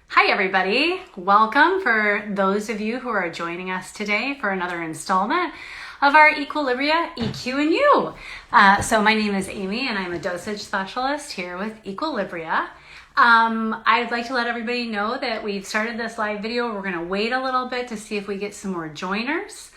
Hi everybody, welcome for those of you who are joining us today for another installment of our Equilibria EQ and U. So my name is Amy and I'm a dosage specialist here with Equilibria. I'd like to let everybody know that we've started this live video. We're going to wait a little bit to see if we get some more joiners.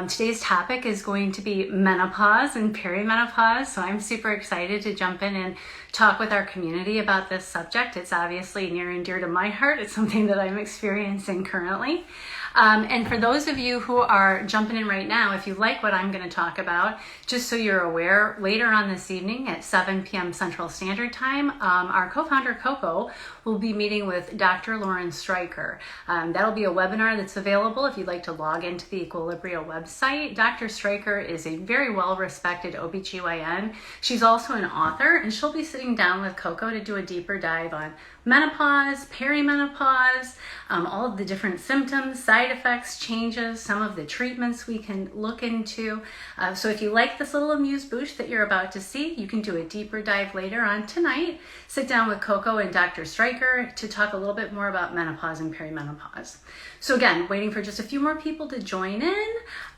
Today's topic is going to be menopause and perimenopause, so I'm super excited to jump in and talk with our community about this subject. It's obviously near and dear to my heart. It's something that I'm experiencing currently. And for those of you who are jumping in right now, if you like what I'm going to talk about, just so you're aware, later on this evening at 7 p.m. Central Standard Time, our co-founder Coco will be meeting with Dr. Lauren Stryker. That'll be a webinar that's available if you'd like to log into the Equilibria website. Dr. Stryker is a very well-respected OBGYN. She's also an author, and she'll be sitting down with Coco to do a deeper dive on menopause, perimenopause, all of the different symptoms, side effects, changes, some of the treatments we can look into. So if you like this little amuse-bouche that you're about to see, you can do a deeper dive later on tonight. Sit down with Coco and Dr. Stryker to talk a little bit more about menopause and perimenopause. So again, waiting for just a few more people to join in.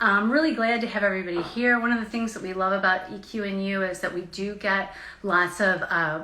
I'm really glad to have everybody here. One of the things that we love about EQ and U is that we do get lots of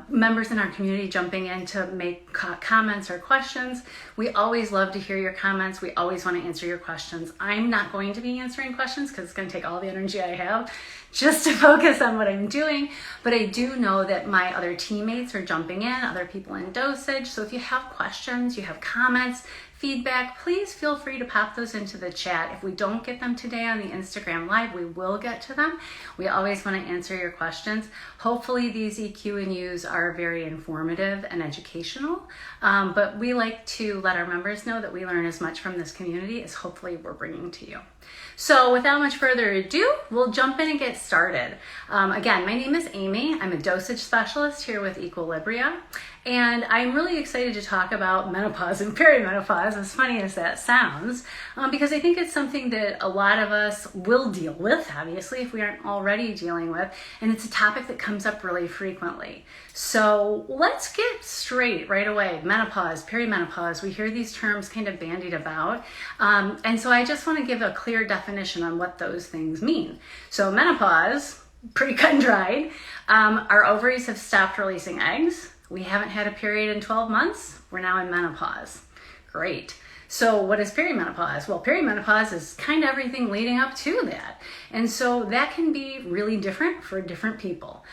members in our community jumping in to make comments or questions. We always love to hear your comments. We always want to answer your questions. I'm not going to be answering questions because it's going to take all the energy I have just to focus on what I'm doing. But I do know that my other teammates are jumping in, other people in dosage. So if you have questions, you have comments, feedback, please feel free to pop those into the chat. If we don't get them today on the Instagram Live, we will get to them. We always want to answer your questions. Hopefully these EQ and U's are very informative and educational, but we like to let our members know that we learn as much from this community as hopefully we're bringing to you. So without much further ado, we'll jump in and get started. Again, my name is Amy. I'm a dosage specialist here with Equilibria, and I'm really excited to talk about menopause and perimenopause, as funny as that sounds, because I think it's something that a lot of us will deal with, obviously, if we aren't already dealing with, and it's a topic that comes up really frequently. So let's get straight right away. Menopause, perimenopause, we hear these terms kind of bandied about, and so I just want to give a clear definition on what those things mean. So menopause, pretty cut and dried. Our ovaries have stopped releasing eggs. We haven't had a period in 12 months. We're now in menopause. Great. So what is perimenopause? Well, perimenopause is kind of everything leading up to that. And so that can be really different for different people.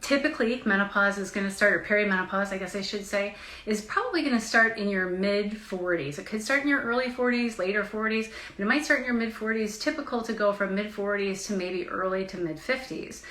Typically, menopause is going to start, or perimenopause, I guess I should say, is probably going to start in your mid-40s. It could start in your early 40s, later 40s, but it might start in your mid-40s. Typical to go from mid-40s to maybe early to mid-50s.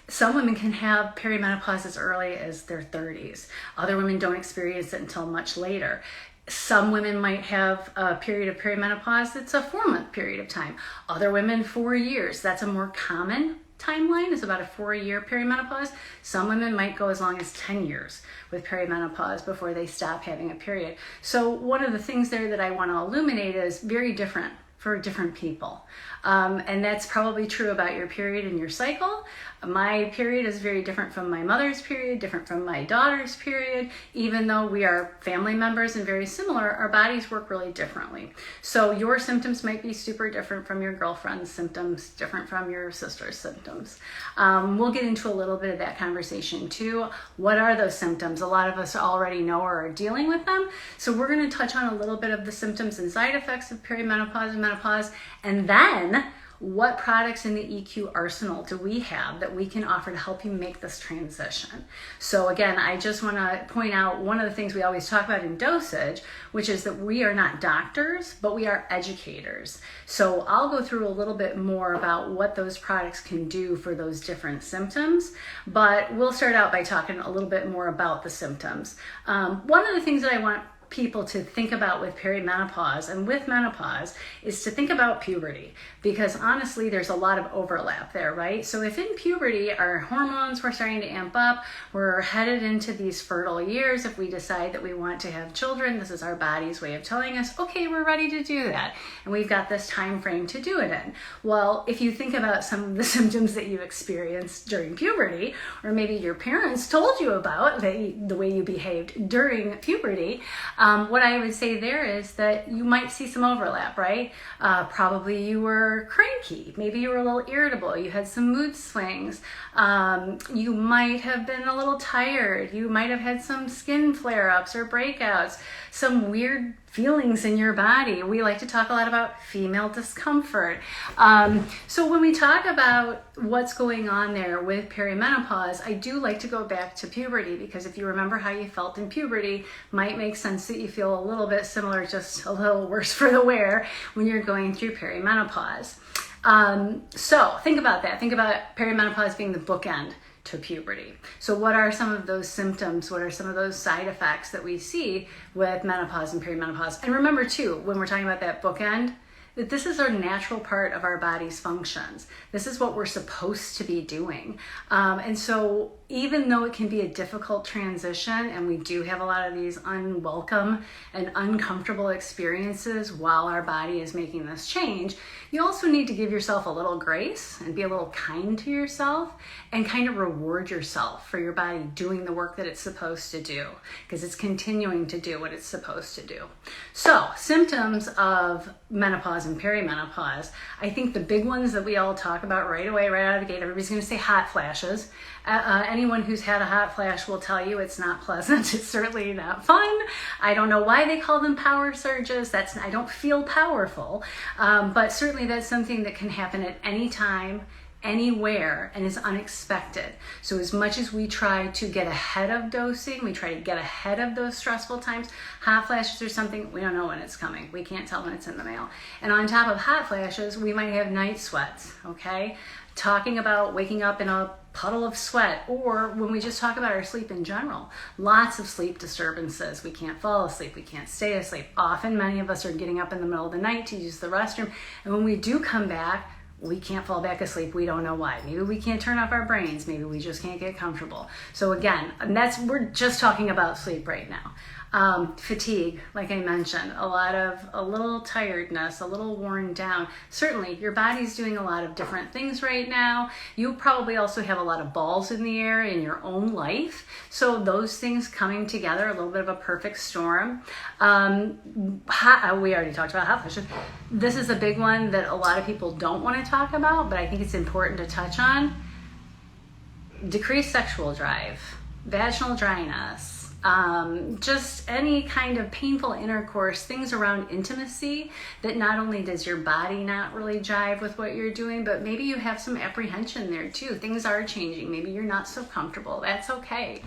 Some women can have perimenopause as early as their 30s. Other women don't experience it until much later. Some women might have a period of perimenopause that's a 4-month period of time. Other women, 4 years. That's a more common timeline, is about a 4-year perimenopause. Some women might go as long as 10 years with perimenopause before they stop having a period. So one of the things there that I want to illuminate is very different for different people. And that's probably true about your period and your cycle. My period is very different from my mother's period, different from my daughter's period. Even though we are family members and very similar, our bodies work really differently. So your symptoms might be super different from your girlfriend's symptoms, different from your sister's symptoms. We'll get into a little bit of that conversation too. What are those symptoms? A lot of us already know or are dealing with them. So we're going to touch on a little bit of the symptoms and side effects of perimenopause and menopause, and then what products in the EQ arsenal do we have that we can offer to help you make this transition? So again, I just want to point out one of the things we always talk about in dosage, which is that we are not doctors, but we are educators. So I'll go through a little bit more about what those products can do for those different symptoms, but we'll start out by talking a little bit more about the symptoms. One of the things that I want people to think about with perimenopause and with menopause is to think about puberty, because honestly there's a lot of overlap there, right? So if in puberty our hormones were starting to amp up, we're headed into these fertile years. If we decide that we want to have children, this is our body's way of telling us, okay, we're ready to do that, and we've got this time frame to do it in. Well, if you think about some of the symptoms that you experienced during puberty, or maybe your parents told you about the way you behaved during puberty, what I would say there is that you might see some overlap, right? Probably you were cranky. Maybe you were a little irritable. You had some mood swings. You might have been a little tired. You might have had some skin flare-ups or breakouts, some weird feelings in your body. We like to talk a lot about female discomfort. So when we talk about what's going on there with perimenopause, I do like to go back to puberty, because if you remember how you felt in puberty, might make sense that you feel a little bit similar, just a little worse for the wear when you're going through perimenopause. So think about that. Think about perimenopause being the bookend to puberty. So what are some of those symptoms? What are some of those side effects that we see with menopause and perimenopause? And remember too, when we're talking about that bookend, that this is a natural part of our body's functions. This is what we're supposed to be doing. And so even though it can be a difficult transition, and we do have a lot of these unwelcome and uncomfortable experiences while our body is making this change, you also need to give yourself a little grace and be a little kind to yourself and kind of reward yourself for your body doing the work that it's supposed to do, because it's continuing to do what it's supposed to do. So symptoms of menopause and perimenopause, I think the big ones that we all talk about right away, right out of the gate, everybody's going to say hot flashes. Anyone who's had a hot flash will tell you it's not pleasant. It's certainly not fun. I don't know why they call them power surges. I don't feel powerful, but certainly that's something that can happen at any time, anywhere, and is unexpected. So as much as we try to get ahead of dosing, we try to get ahead of those stressful times, hot flashes are something we don't know when it's coming. We can't tell when it's in the mail. And on top of hot flashes, we might have night sweats, okay? Talking about waking up in a puddle of sweat, or when we just talk about our sleep in general, lots of sleep disturbances. We can't fall asleep, we can't stay asleep. Often many of us are getting up in the middle of the night to use the restroom, and when we do come back, we can't fall back asleep. We don't know why. Maybe we can't turn off our brains. Maybe we just can't get comfortable. So again, we're just talking about sleep right now. Fatigue, like I mentioned, a little tiredness, a little worn down. Certainly your body's doing a lot of different things right now. You probably also have a lot of balls in the air in your own life. So those things coming together, a little bit of a perfect storm. We already talked about hot flashes. This is a big one that a lot of people don't want to talk about, but I think it's important to touch on. Decreased sexual drive, vaginal dryness, just any kind of painful intercourse, things around intimacy that not only does your body not really jive with what you're doing, but maybe you have some apprehension there too. Things are changing. Maybe you're not so comfortable. That's okay.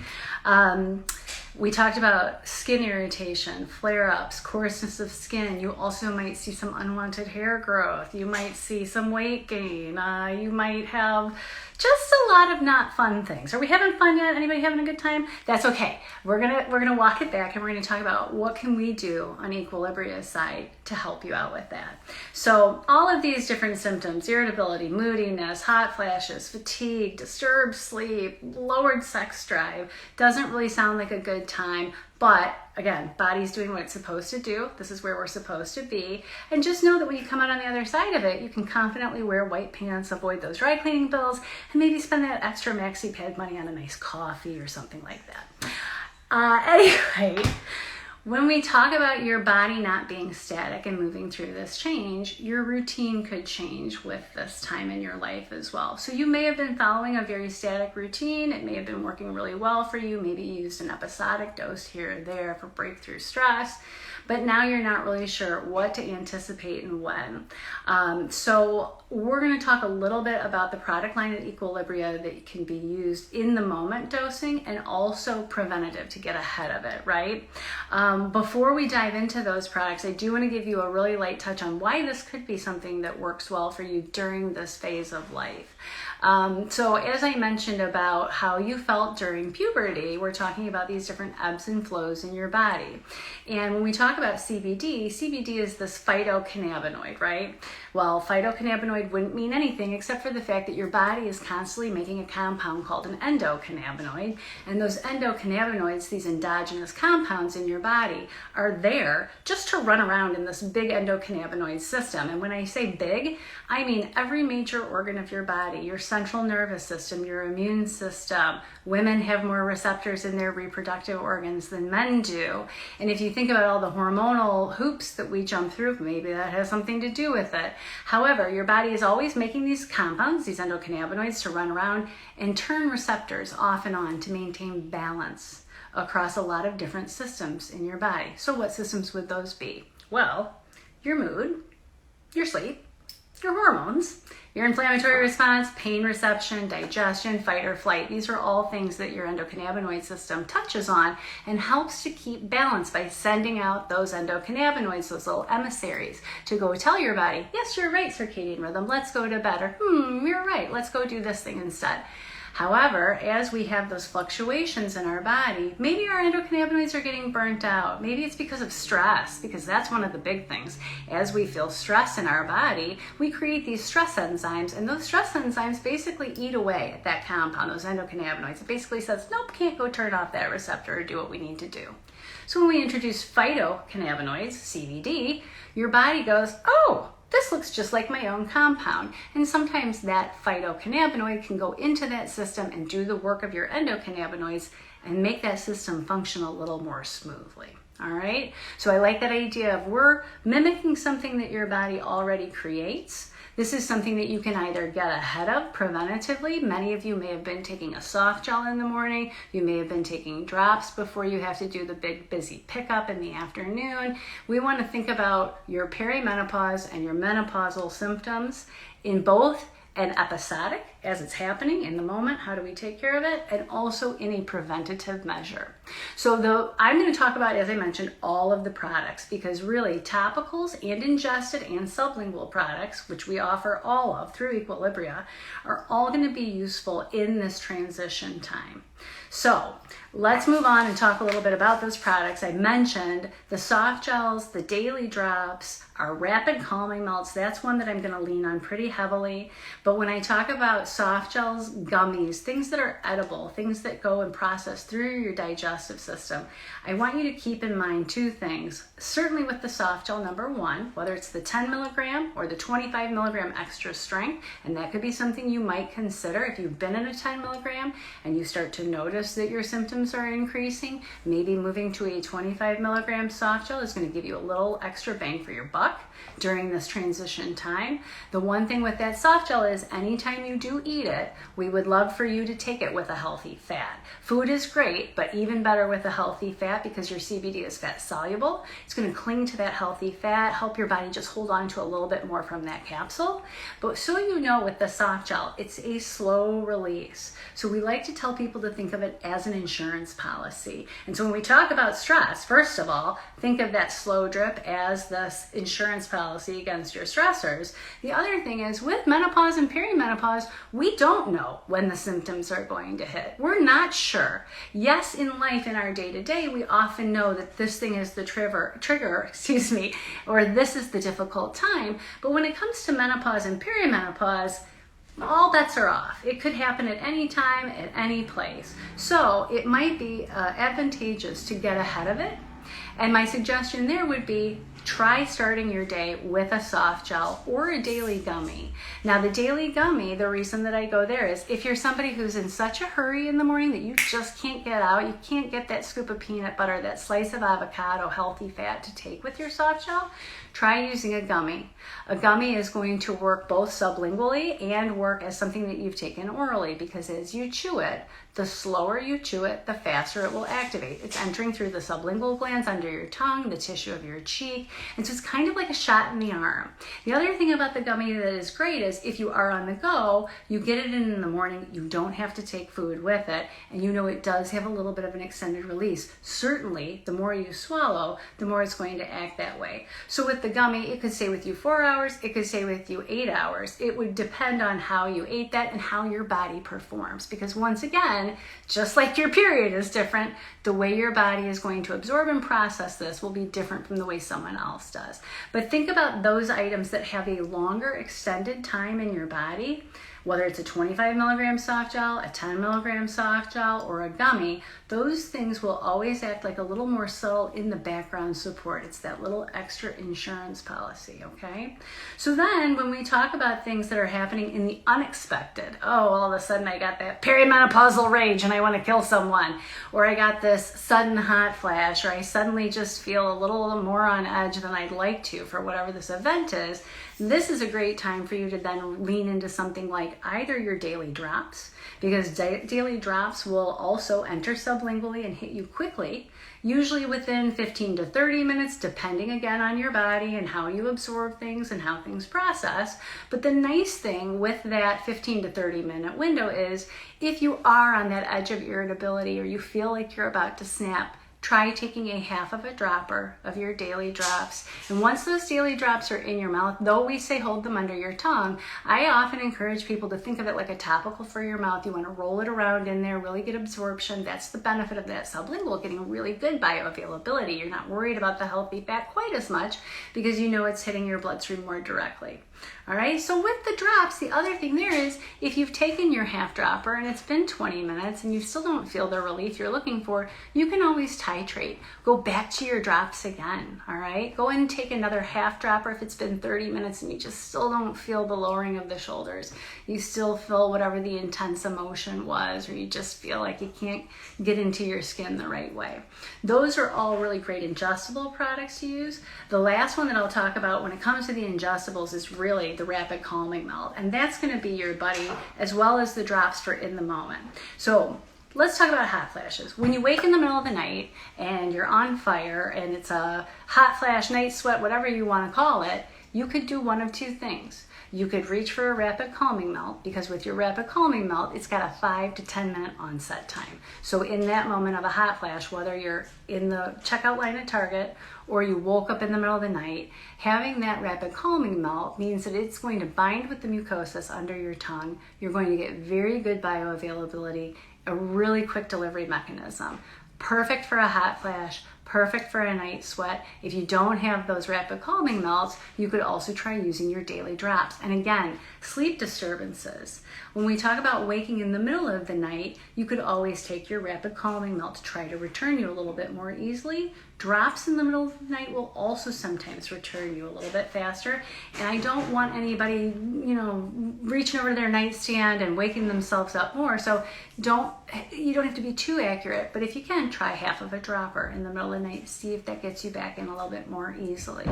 We talked about skin irritation, flare-ups, coarseness of skin. You also might see some unwanted hair growth. You might see some weight gain. You might have just a lot of not fun things. Are we having fun yet? Anybody having a good time? That's okay. We're gonna walk it back, and we're gonna talk about what can we do on Equilibria's side to help you out with that. So all of these different symptoms, irritability, moodiness, hot flashes, fatigue, disturbed sleep, lowered sex drive, doesn't really sound like a good time. But again, body's doing what it's supposed to do. This is where we're supposed to be. And just know that when you come out on the other side of it, you can confidently wear white pants, avoid those dry cleaning bills, and maybe spend that extra maxi pad money on a nice coffee or something like that. Anyway, when we talk about your body not being static and moving through this change, your routine could change with this time in your life as well. So you may have been following a very static routine. It may have been working really well for you. Maybe you used an episodic dose here or there for breakthrough stress, but now you're not really sure what to anticipate and when. So we're going to talk a little bit about the product line at Equilibria that can be used in the moment dosing and also preventative to get ahead of it, right? Before we dive into those products, I do want to give you a really light touch on why this could be something that works well for you during this phase of life. So as I mentioned about how you felt during puberty, we're talking about these different ebbs and flows in your body. And when we talk about CBD is this phytocannabinoid, right? Well, phytocannabinoid wouldn't mean anything except for the fact that your body is constantly making a compound called an endocannabinoid. And those endocannabinoids, these endogenous compounds in your body, are there just to run around in this big endocannabinoid system. And when I say big, I mean every major organ of your body, your central nervous system, your immune system. Women have more receptors in their reproductive organs than men do. And if you think about all the hormonal hoops that we jump through, maybe that has something to do with it. However, your body is always making these compounds, these endocannabinoids, to run around and turn receptors off and on to maintain balance across a lot of different systems in your body. So what systems would those be? Well, your mood, your sleep, your hormones, your inflammatory response, pain reception, digestion, fight or flight. These are all things that your endocannabinoid system touches on and helps to keep balance by sending out those endocannabinoids, those little emissaries, to go tell your body, yes, you're right, circadian rhythm, let's go to bed, or you're right, let's go do this thing instead. However, as we have those fluctuations in our body, maybe our endocannabinoids are getting burnt out. Maybe it's because of stress, because that's one of the big things. As we feel stress in our body, we create these stress enzymes, and those stress enzymes basically eat away at that compound, those endocannabinoids. It basically says, nope, can't go turn off that receptor or do what we need to do. So when we introduce phytocannabinoids, CBD, your body goes, oh, this looks just like my own compound. And sometimes that phytocannabinoid can go into that system and do the work of your endocannabinoids and make that system function a little more smoothly. All right? So I like that idea of we're mimicking something that your body already creates. This is something that you can either get ahead of preventatively. Many of you may have been taking a soft gel in the morning. You may have been taking drops before you have to do the big busy pickup in the afternoon. We want to think about your perimenopause and your menopausal symptoms in both an episodic, as it's happening in the moment, how do we take care of it, and also in a preventative measure. So I'm going to talk about, as I mentioned, all of the products, because really topicals and ingested and sublingual products, which we offer all of through Equilibria, are all going to be useful in this transition time. So let's move on and talk a little bit about those products. I mentioned the soft gels, the daily drops, our rapid calming melts. That's one that I'm going to lean on pretty heavily. But when I talk about soft gels, gummies, things that are edible, things that go and process through your digestive system, I want you to keep in mind two things. Certainly with the soft gel, number one, whether it's the 10 milligram or the 25 milligram extra strength, and that could be something you might consider if you've been in a 10 milligram and you start to notice that your symptoms are increasing, maybe moving to a 25 milligram soft gel is going to give you a little extra bang for your buck during this transition time. The one thing with that soft gel is anytime you do eat it, we would love for you to take it with a healthy fat. Food is great, but even better with a healthy fat because your CBD is fat soluble. It's going to cling to that healthy fat, help your body just hold on to a little bit more from that capsule. But so you know, with the soft gel, it's a slow release. So we like to tell people to think of it as an insurance policy. And so when we talk about stress, first of all, think of that slow drip as this insurance policy against your stressors. The other thing is with menopause and perimenopause, we don't know when the symptoms are going to hit. We're not sure. Yes, in life, in our day-to-day, we often know that this thing is the trigger, or this is the difficult time. But when it comes to menopause and perimenopause, all bets are off. It could happen at any time, at any place. So it might be advantageous to get ahead of it. And my suggestion there would be try starting your day with a soft gel or a daily gummy. Now the daily gummy, the reason that I go there is if you're somebody who's in such a hurry in the morning that you just can't get out, you can't get that scoop of peanut butter, that slice of avocado, healthy fat to take with your soft gel, try using a gummy. A gummy is going to work both sublingually and work as something that you've taken orally because as you chew it, the slower you chew it, the faster it will activate. It's entering through the sublingual glands under your tongue, the tissue of your cheek, and so it's kind of like a shot in the arm. The other thing about the gummy that is great is if you are on the go, you get it in the morning, you don't have to take food with it, and you know it does have a little bit of an extended release. Certainly, the more you swallow, the more it's going to act that way. So with the gummy, it could stay with you 4 hours, it could stay with you 8 hours. It would depend on how you ate that and how your body performs, because once again, just like your period is different, the way your body is going to absorb and process this will be different from the way someone else does. But think about those items that have a longer extended time in your body, whether it's a 25 milligram soft gel, a 10 milligram soft gel, or a gummy. Those things will always act like a little more subtle in the background support. It's that little extra insurance policy, okay? So then when we talk about things that are happening in the unexpected, oh, all of a sudden I got that perimenopausal rage and I want to kill someone, or I got this sudden hot flash, or I suddenly just feel a little more on edge than I'd like to for whatever this event is, this is a great time for you to then lean into something like either your daily drops, because daily drops will also enter sublingually and hit you quickly, usually within 15 to 30 minutes, depending again on your body and how you absorb things and how things process. But the nice thing with that 15 to 30 minute window is if you are on that edge of irritability or you feel like you're about to snap, try taking a half of a dropper of your daily drops. And once those daily drops are in your mouth, though we say hold them under your tongue, I often encourage people to think of it like a topical for your mouth. You want to roll it around in there, really get absorption. That's the benefit of that sublingual, getting really good bioavailability. You're not worried about the healthy fat quite as much because you know it's hitting your bloodstream more directly. All right, so with the drops, the other thing there is if you've taken your half dropper and it's been 20 minutes and you still don't feel the relief you're looking for, you can always titrate. Go back to your drops again, all right? Go and take another half dropper if it's been 30 minutes and you just still don't feel the lowering of the shoulders. You still feel whatever the intense emotion was, or you just feel like you can't get into your skin the right way. Those are all really great ingestible products to use. The last one that I'll talk about when it comes to the ingestibles is really the rapid calming melt, and that's going to be your buddy as well as the drops for in the moment. So let's talk about hot flashes. When you wake in the middle of the night and you're on fire and it's a hot flash, night sweat, whatever you want to call it, you could do one of two things. You could reach for a rapid calming melt, because with your rapid calming melt, it's got a 5 to 10 minute onset time. So in that moment of a hot flash, whether you're in the checkout line at Target or you woke up in the middle of the night, having that rapid calming melt means that it's going to bind with the mucosa under your tongue. You're going to get very good bioavailability, a really quick delivery mechanism. Perfect for a hot flash, perfect for a night sweat. If you don't have those rapid calming melts, you could also try using your daily drops. And again, sleep disturbances. When we talk about waking in the middle of the night, you could always take your rapid calming melt to try to return you a little bit more easily. Drops in the middle of the night will also sometimes return you a little bit faster. And I don't want anybody, reaching over to their nightstand and waking themselves up more. So you don't have to be too accurate, but if you can, try half of a dropper in the middle of the night, see if that gets you back in a little bit more easily.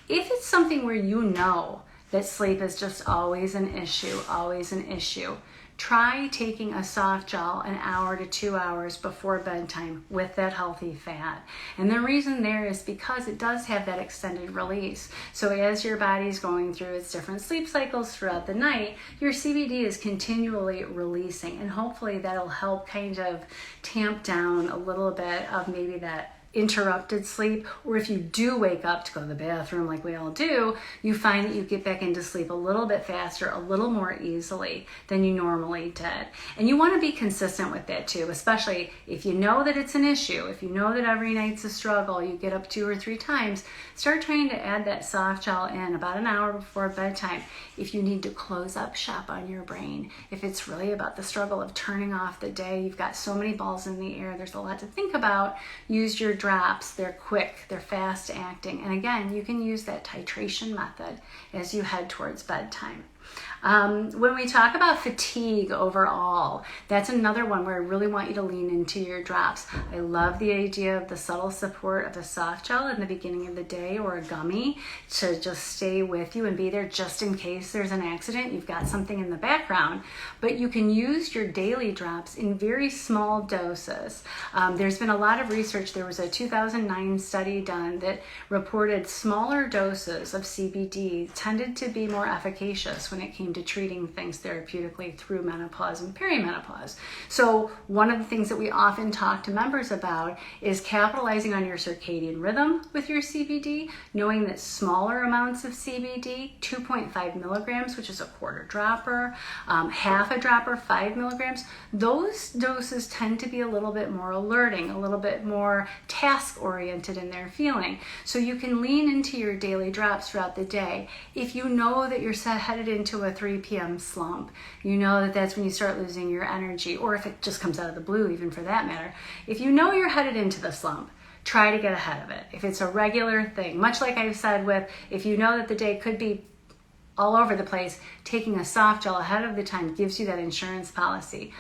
If it's something where you know that sleep is just always an issue, try taking a soft gel an hour to 2 hours before bedtime with that healthy fat. And the reason there is because it does have that extended release. So as your body's going through its different sleep cycles throughout the night, your CBD is continually releasing, and hopefully that'll help kind of tamp down a little bit of maybe that interrupted sleep, or if you do wake up to go to the bathroom like we all do, you find that you get back into sleep a little bit faster, a little more easily than you normally did. And you want to be consistent with that too, especially if you know that it's an issue, if you know that every night's a struggle, you get up 2 or 3 times, start trying to add that soft gel in about an hour before bedtime. If you need to close up shop on your brain, if it's really about the struggle of turning off the day, you've got so many balls in the air, there's a lot to think about, use your drops. They're quick, they're fast acting. And again, you can use that titration method as you head towards bedtime. When we talk about fatigue overall, that's another one where I really want you to lean into your drops. I love the idea of the subtle support of a soft gel in the beginning of the day or a gummy to just stay with you and be there just in case there's an accident. You've got something in the background, but you can use your daily drops in very small doses. There's been a lot of research. There was a 2009 study done that reported smaller doses of CBD tended to be more efficacious when it came to treating things therapeutically through menopause and perimenopause. So one of the things that we often talk to members about is capitalizing on your circadian rhythm with your CBD, knowing that smaller amounts of CBD, 2.5 milligrams, which is a quarter dropper, half a dropper, 5 milligrams, those doses tend to be a little bit more alerting, a little bit more task oriented in their feeling. So you can lean into your daily drops throughout the day. If you know that you're headed into a 3 p.m. slump, you know that that's when you start losing your energy, or if it just comes out of the blue, even for that matter. If you know you're headed into the slump, try to get ahead of it. If it's a regular thing, much like I've said with, if you know that the day could be all over the place, taking a soft gel ahead of the time gives you that insurance policy.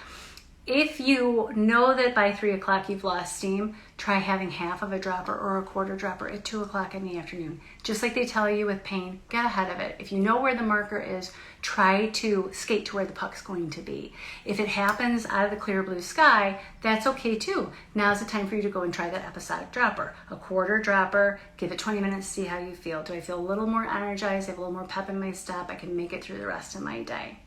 If you know that by 3 o'clock you've lost steam, try having half of a dropper or a quarter dropper at 2 o'clock in the afternoon. Just like they tell you with pain, get ahead of it. If you know where the marker is, try to skate to where the puck's going to be. If it happens out of the clear blue sky, that's okay too. Now's the time for you to go and try that episodic dropper. A quarter dropper, give it 20 minutes, see how you feel. Do I feel a little more energized? I have a little more pep in my step? I can make it through the rest of my day.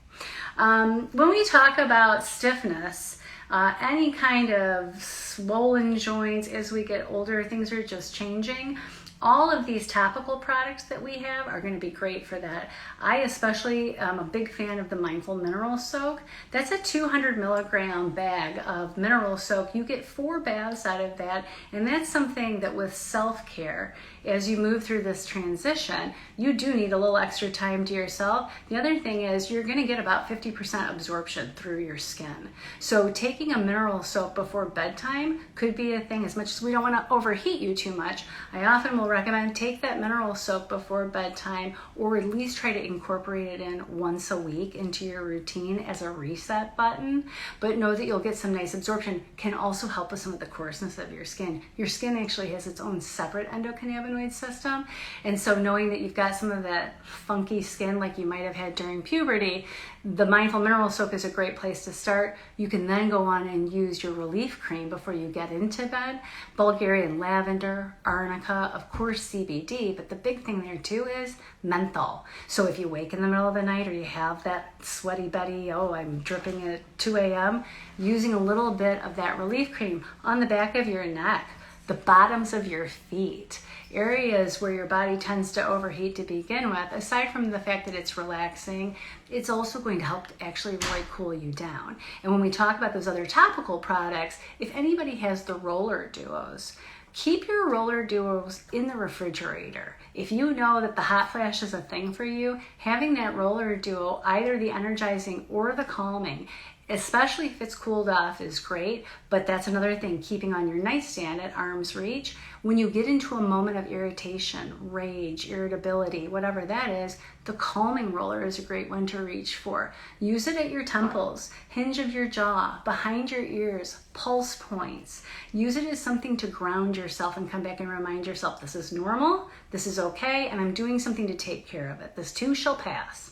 When we talk about stiffness, any kind of swollen joints as we get older, things are just changing. All of these topical products that we have are going to be great for that. I especially am a big fan of the Mindful Mineral Soak. That's a 200 milligram bag of mineral soak. You get 4 baths out of that, and that's something that with self-care, as you move through this transition, you do need a little extra time to yourself. The other thing is you're going to get about 50% absorption through your skin. So taking a mineral soak before bedtime could be a thing. As much as we don't want to overheat you too much, I often will recommend take that mineral soak before bedtime, or at least try to incorporate it in once a week into your routine as a reset button. But know that you'll get some nice absorption. Can also help with some of the coarseness of your skin. Your skin actually has its own separate endocannabinoid system, and so knowing that you've got some of that funky skin like you might have had during puberty, the Mindful Mineral Soak is a great place to start. You can then go on and use your relief cream before you get into bed. Bulgarian lavender, arnica, of course CBD, but the big thing there too is menthol. So if you wake in the middle of the night or you have that sweaty Betty, oh, I'm dripping at 2 a.m., using a little bit of that relief cream on the back of your neck, the bottoms of your feet, areas where your body tends to overheat to begin with, aside from the fact that it's relaxing, it's also going to help to actually really cool you down. And when we talk about those other topical products, if anybody has the roller duos, keep your roller duos in the refrigerator. If you know that the hot flash is a thing for you, having that roller duo, either the energizing or the calming, especially if it's cooled off, is great. But that's another thing, keeping on your nightstand at arm's reach. When you get into a moment of irritation, rage, irritability, whatever that is, the calming roller is a great one to reach for. Use it at your temples, hinge of your jaw, behind your ears, pulse points. Use it as something to ground yourself and come back and remind yourself, this is normal, this is okay, and I'm doing something to take care of it. This too shall pass.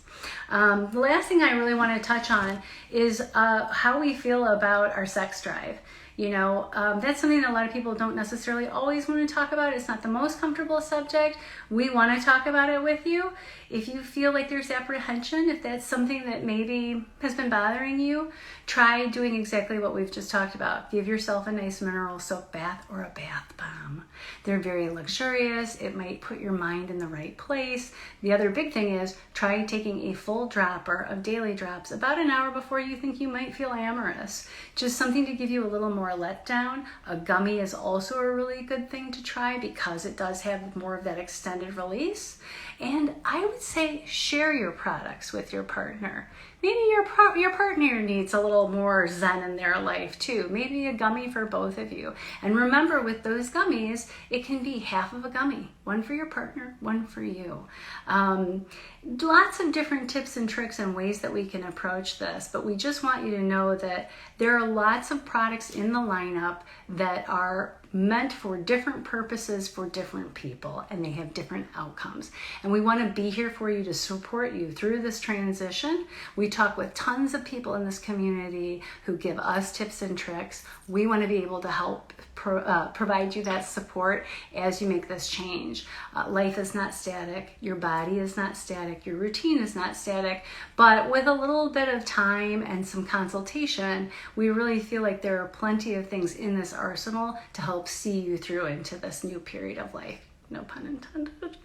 The last thing I really want to touch on is how we feel about our sex drive. You know, that's something that a lot of people don't necessarily always want to talk about. It's not the most comfortable subject. We want to talk about it with you. If you feel like there's apprehension, if that's something that maybe has been bothering you, try doing exactly what we've just talked about. Give yourself a nice mineral soak bath or a bath bomb. They're very luxurious. It might put your mind in the right place. The other big thing is try taking a full dropper of daily drops about an hour before you think you might feel amorous. Just something to give you a little more letdown. A gummy is also a really good thing to try because it does have more of that extended release. And I would say share your products with your partner. Maybe your partner needs a little more zen in their life too. Maybe a gummy for both of you. And remember, with those gummies, it can be half of a gummy. One for your partner, one for you. Lots of different tips and tricks and ways that we can approach this, but we just want you to know that there are lots of products in the lineup that are meant for different purposes for different people, and they have different outcomes. And we want to be here for you to support you through this transition. We talk with tons of people in this community who give us tips and tricks. We want to be able to help provide you that support as you make this change. Life is not static. Your body is not static. Your routine is not static. But with a little bit of time and some consultation, we really feel like there are plenty of things in this arsenal to help see you through into this new period of life. No pun intended.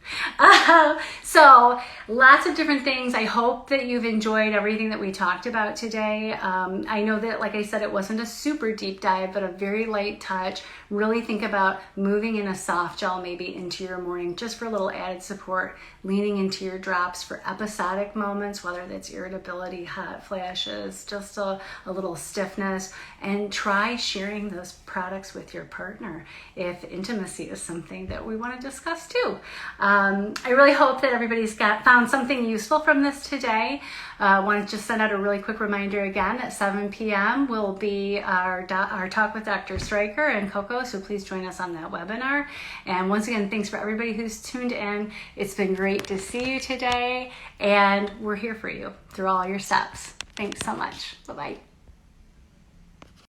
So lots of different things. I hope that you've enjoyed everything that we talked about today. I know that, like I said, it wasn't a super deep dive, but a very light touch. Really think about moving in a soft gel maybe into your morning just for a little added support, leaning into your drops for episodic moments, whether that's irritability, hot flashes, just a little stiffness, and try sharing those products with your partner if intimacy is something that we want to discuss too. I really hope that everybody's found something useful from this today. I want to just send out a really quick reminder again. At 7 p.m. will be our talk with Dr. Stryker and Coco, so please join us on that webinar. And once again, thanks for everybody who's tuned in. It's been great to see you today, and we're here for you through all your steps. Thanks so much. Bye-bye.